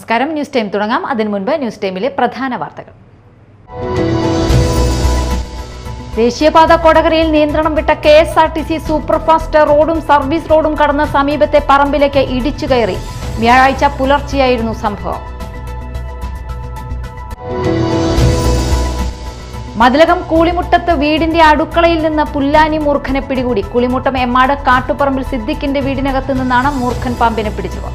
നമസ്കാരം. News time തുടങ്ങാം. അതിനു മുൻപ് ന്യൂസ് ടൈമിലെ പ്രധാന വാർത്തകൾ. ദേശീയപാത കൊടകരയിൽ നിയന്ത്രണം വിട്ട KSRTC സൂപ്പർഫാസ്റ്റ് റോഡും സർവീസ് റോഡും കടന്ന് സമീപത്തെ പറമ്പിലേക്ക് ഇടിച്ചു കയറി. വ്യാഴാഴ്ച പുലർച്ചെയായിരുന്നു സംഭവം. മതിലകം കൂളിമുട്ടത്ത് വീടിന്റെ അടുക്കളയിൽ നിന്ന് പുല്ലാനി മൂർഖനെ പിടികൂടി. കൂളിമുട്ടം എമ്മാട് കാട്ടുപറമ്പിൽ സിദ്ദിഖിന്റെ വീടിനകത്ത് നിന്നാണ് മൂർഖൻ പാമ്പിനെ പിടിച്ചത്.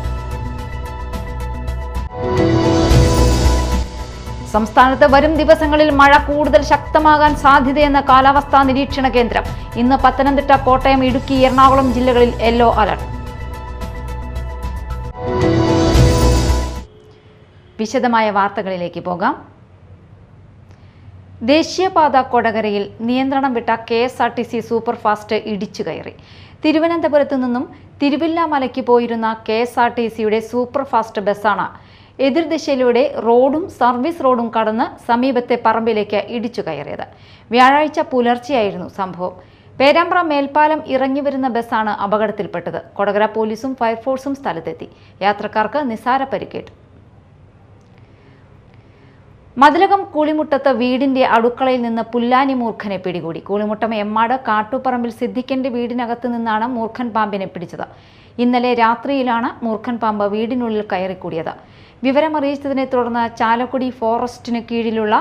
സംസ്ഥാനത്ത് വരും ദിവസങ്ങളിൽ മഴ കൂടുതൽ ശക്തമാകാൻ സാധ്യതയെന്ന് കാലാവസ്ഥാ നിരീക്ഷണ കേന്ദ്രം. ഇന്ന് പത്തനംതിട്ട, കോട്ടയം, ഇടുക്കി, എറണാകുളം ജില്ലകളിൽ യെല്ലോ അലർട്ട്. വിശദമായ വാർത്തകളിലേക്ക് പോകാം. ദേശീയപാത കൊടകരയിൽ നിയന്ത്രണം വിട്ട KSRTC സൂപ്പർഫാസ്റ്റ് ഇടിച്ചു കയറി. തിരുവനന്തപുരത്തു നിന്നും തിരുവില്ലാമലയ്ക്ക് പോയിരുന്ന KSRTCയുടെ സൂപ്പർഫാസ്റ്റ് ബസ്സാണ് എതിർദിശയിലൂടെ റോഡും സർവീസ് റോഡും കടന്ന് സമീപത്തെ പറമ്പിലേക്ക് ഇടിച്ചു കയറിയത്. വ്യാഴാഴ്ച പുലർച്ചെയായിരുന്നു സംഭവം. പേരാമ്പ്ര മേൽപ്പാലം ഇറങ്ങി വരുന്ന ബസ്സാണ് അപകടത്തിൽപ്പെട്ടത്. കൊടകര പോലീസും ഫയർഫോഴ്സും സ്ഥലത്തെത്തി. യാത്രക്കാർക്ക് നിസാര പരിക്കേറ്റു. മതിലകം കൂളിമുട്ടത്ത് വീടിന്റെ അടുക്കളയിൽ നിന്ന് പുല്ലാനി മൂർഖനെ പിടികൂടി. കൂളിമുട്ടം എമ്മാട് കാട്ടുപറമ്പിൽ സിദ്ദിഖിന്റെ വീടിനകത്ത് നിന്നാണ് മൂർഖൻ പാമ്പിനെ പിടിച്ചത്. ഇന്നലെ രാത്രിയിലാണ് മൂർഖൻ പാമ്പ് വീടിനുള്ളിൽ കയറിക്കൂടിയത്. വിവരമറിയിച്ചതിനെ തുടർന്ന് ചാലക്കുടി ഫോറസ്റ്റിന് കീഴിലുള്ള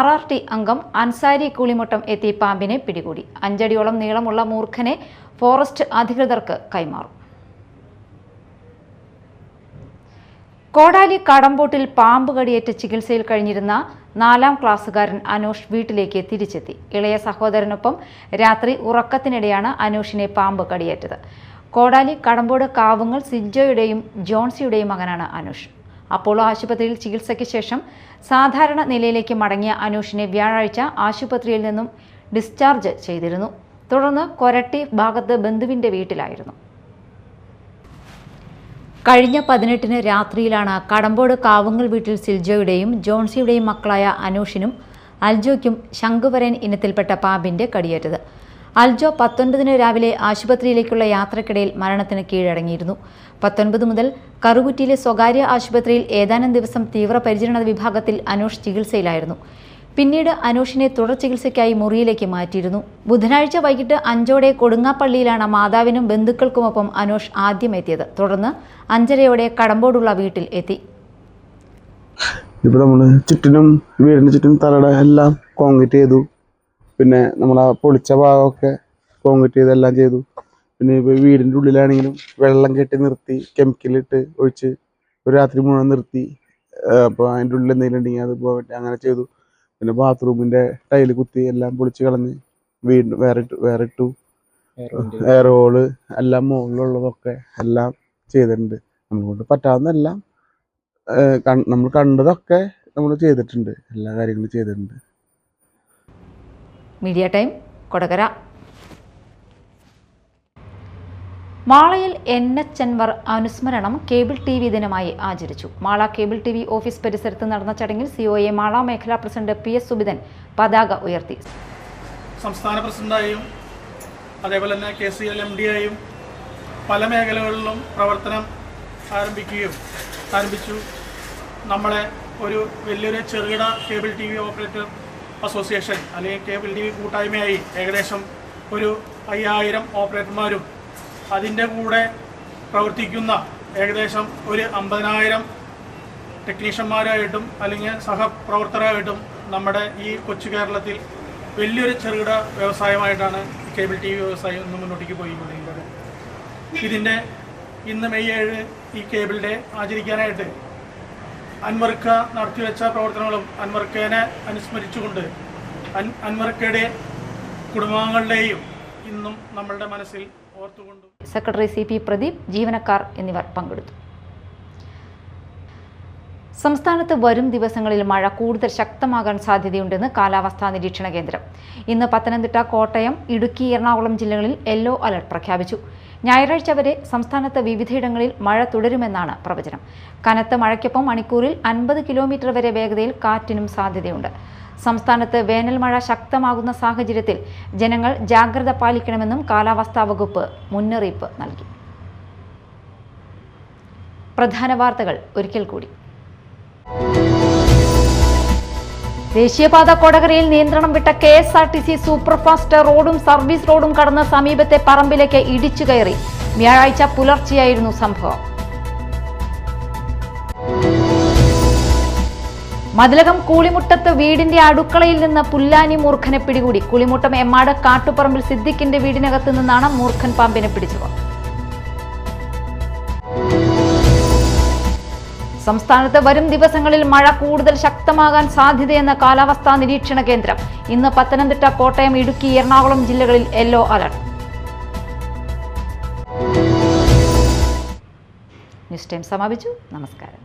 RRT അംഗം അൻസാരി കൂളിമുട്ടം എത്തി പാമ്പിനെ പിടികൂടി. 5 അടിയോളം നീളമുള്ള മൂർഖനെ ഫോറസ്റ്റ് അധികൃതർക്ക് കൈമാറും. കോടാലി കടമ്പോട്ടിൽ പാമ്പ് കടിയേറ്റ് ചികിത്സയിൽ കഴിഞ്ഞിരുന്ന 4ാം ക്ലാസ്സുകാരൻ അനൂഷ് വീട്ടിലേക്ക് തിരിച്ചെത്തി. ഇളയ സഹോദരനൊപ്പം രാത്രി ഉറക്കത്തിനിടെയാണ് അനൂഷിനെ പാമ്പ് കടിയേറ്റത്. കോടാലി കടമ്പോട് കാവുങ്ങൽ സിജോയുടെയും ജോൺസിയുടെയും മകനാണ് അനൂഷ്. അപ്പോളോ ആശുപത്രിയിൽ ചികിത്സയ്ക്ക് ശേഷം സാധാരണ നിലയിലേക്ക് മടങ്ങിയ അനൂഷിനെ വ്യാഴാഴ്ച ആശുപത്രിയിൽ നിന്നും ഡിസ്ചാർജ് ചെയ്തിരുന്നു. തുടർന്ന് കൊരട്ടി ഭാഗത്ത് ബന്ധുവിന്റെ വീട്ടിലായിരുന്നു. കഴിഞ്ഞ 18-ന് രാത്രിയിലാണ് കടമ്പോട് കാവുങ്ങൽ വീട്ടിൽ സിൽജോയുടെയും ജോൺസിയുടെയും മക്കളായ അനൂഷിനും അൽജോയ്ക്കും ശംഖുവരൻ ഇനത്തിൽപ്പെട്ട പാമ്പിന്റെ കടിയേറ്റത്. അൽജോ 19-ന് രാവിലെ ആശുപത്രിയിലേക്കുള്ള യാത്രക്കിടയിൽ മരണത്തിന് കീഴടങ്ങിയിരുന്നു. 19 മുതൽ കറുകുറ്റിയിലെ സ്വകാര്യ ആശുപത്രിയിൽ ഏതാനും ദിവസം തീവ്രപരിചരണ വിഭാഗത്തിൽ അനൂഷ് ചികിത്സയിലായിരുന്നു. പിന്നീട് അനൂഷിനെ തുടർ ചികിത്സയ്ക്കായി മുറിയിലേക്ക് മാറ്റിയിരുന്നു. ബുധനാഴ്ച വൈകിട്ട് 5ഓടെ കൊടുങ്ങാപ്പള്ളിയിലാണ് മാതാവിനും ബന്ധുക്കൾക്കുമൊപ്പം അനൂഷ് ആദ്യം എത്തിയത്. തുടർന്ന് 5:30 കടമ്പോടുള്ള വീട്ടിൽ എത്തി. ഇപ്പോൾ നമ്മൾ ചുറ്റിനും വീടിന് ചുറ്റും തലയുടെ എല്ലാം കോൺക്രീറ്റ് ചെയ്തു. പിന്നെ നമ്മൾ ആ പൊളിച്ച ഭാഗമൊക്കെ കോൺക്രീറ്റ് ചെയ്തെല്ലാം ചെയ്തു. പിന്നെ ഇപ്പോൾ വീടിൻ്റെ ഉള്ളിലാണെങ്കിലും വെള്ളം കെട്ടി നിർത്തി, കെമിക്കലിട്ട് ഒഴിച്ച് ഒരു രാത്രി മുഴുവൻ നിർത്തി. അപ്പോൾ അതിൻ്റെ ഉള്ളിൽ എന്തെങ്കിലും ഉണ്ടെങ്കിൽ അത് പോകാൻ പറ്റും, അങ്ങനെ ചെയ്തു. പിന്നെ ബാത്റൂമിൻ്റെ ടൈല് കുത്തി എല്ലാം പൊളിച്ച് കളഞ്ഞ് വീണ്ടും വേറെ ഇട്ടു. എയർ ഹോള് എല്ലാം മുകളിലുള്ളതൊക്കെ എല്ലാം ചെയ്തിട്ടുണ്ട്. നമ്മളെക്കൊണ്ട് പറ്റാവുന്നതെല്ലാം നമ്മൾ കണ്ടതൊക്കെ നമ്മൾ ചെയ്തിട്ടുണ്ട്. എല്ലാ കാര്യങ്ങളും ചെയ്തിട്ടുണ്ട്. Media time, Kodakara. മാളയിൽ NH അൻവർ അനുസ്മരണം കേബിൾ TV ദിനമായി ആചരിച്ചു. മാള കേബിൾ TV ഓഫീസ് പരിസരത്ത് നടന്ന ചടങ്ങിൽ COA മാള മേഖലാ പ്രസിഡന്റ് PS സുബിതൻ പതാക ഉയർത്തി. സംസ്ഥാന പ്രസിഡന്റായും അതേപോലെ തന്നെ KCL MD-ആയും പല മേഖലകളിലും പ്രവർത്തനം ആരംഭിച്ചു. നമ്മളെ ഒരു വലിയൊരു ചെറുകിട കേബിൾ TV ഓപ്പറേറ്റർ അസോസിയേഷൻ അല്ലെങ്കിൽ കേബിൾ TV കൂട്ടായ്മയായി ഏകദേശം ഒരു 5000 ഓപ്പറേറ്റർമാരും അതിൻ്റെ കൂടെ പ്രവർത്തിക്കുന്ന ഏകദേശം ഒരു 50,000 ടെക്നീഷ്യന്മാരായിട്ടും അല്ലെങ്കിൽ സഹപ്രവർത്തകരായിട്ടും നമ്മുടെ ഈ കൊച്ചു കേരളത്തിൽ വലിയൊരു ചെറുകിട വ്യവസായമായിട്ടാണ് കേബിൾ TV വ്യവസായം ഇന്ന് മുന്നോട്ടേക്ക് പോയിക്കൊണ്ടിരിക്കുന്നത്. ഇതിൻ്റെ ഇന്ന് മെയ് 7 ഈ കേബിൾ ഡേ ആചരിക്കാനായിട്ട് അൻവർക്ക നടത്തിവെച്ച പ്രവർത്തനങ്ങളും അൻവർക്കനെ അനുസ്മരിച്ചുകൊണ്ട് അൻവർക്കയുടെ കുടുംബാംഗങ്ങളുടെയും ഇന്നും നമ്മളുടെ മനസ്സിൽ ഓർത്തുകൊണ്ടു. സെക്രട്ടറി CP പ്രദീപ്, ജീവനക്കാർ എന്നിവർ പങ്കെടുത്തു. സംസ്ഥാനത്ത് വരും ദിവസങ്ങളിൽ മഴ കൂടുതൽ ശക്തമാകാൻ സാധ്യതയുണ്ടെന്ന് കാലാവസ്ഥാ നിരീക്ഷണ കേന്ദ്രം. ഇന്ന് പത്തനംതിട്ട, കോട്ടയം, ഇടുക്കി, എറണാകുളം ജില്ലകളിൽ യെല്ലോ അലർട്ട് പ്രഖ്യാപിച്ചു. ഞായറാഴ്ച വരെ സംസ്ഥാനത്ത് വിവിധയിടങ്ങളിൽ മഴ തുടരുമെന്നാണ് പ്രവചനം. കനത്ത മഴയ്ക്കൊപ്പം മണിക്കൂറിൽ 50 കിലോമീറ്റർ വരെ വേഗതയിൽ കാറ്റിനും സാധ്യതയുണ്ട്. സംസ്ഥാനത്ത് വേനൽ മഴ ശക്തമാകുന്ന സാഹചര്യത്തിൽ ജനങ്ങൾ ജാഗ്രത പാലിക്കണമെന്നും കാലാവസ്ഥാ വകുപ്പ് മുന്നറിയിപ്പ് നൽകി. പ്രധാന വാർത്തകൾ ഒരിക്കൽ കൂടി. ദേശീയപാത കൊടകരയിൽ നിയന്ത്രണം വിട്ട KSRTC സൂപ്പർഫാസ്റ്റ് റോഡും സർവീസ് റോഡും കടന്ന് സമീപത്തെ പറമ്പിലേക്ക് ഇടിച്ചു കയറി. വ്യാഴാഴ്ച പുലർച്ചെയായിരുന്നു സംഭവം. മതിലകം കൂളിമുട്ടത്ത് വീടിന്റെ അടുക്കളയിൽ നിന്ന് പുല്ലാനി മൂർഖനെ പിടികൂടി. കൂളിമുട്ടം എമ്മാട് കാട്ടുപറമ്പിൽ സിദ്ദിഖിന്റെ വീടിനകത്ത് നിന്നാണ് മൂർഖൻ പാമ്പിനെ പിടിച്ചത്. സംസ്ഥാനത്ത് വരും ദിവസങ്ങളിൽ മഴ കൂടുതൽ ശക്തമാകാൻ സാധ്യതയെന്ന് കാലാവസ്ഥാ നിരീക്ഷണ കേന്ദ്രം. ഇന്ന് പത്തനംതിട്ട, കോട്ടയം, ഇടുക്കി, എറണാകുളം ജില്ലകളിൽ യെല്ലോ അലർട്ട്. ന്യൂസ് ടൈം സമാപിച്ചു. നമസ്കാരം.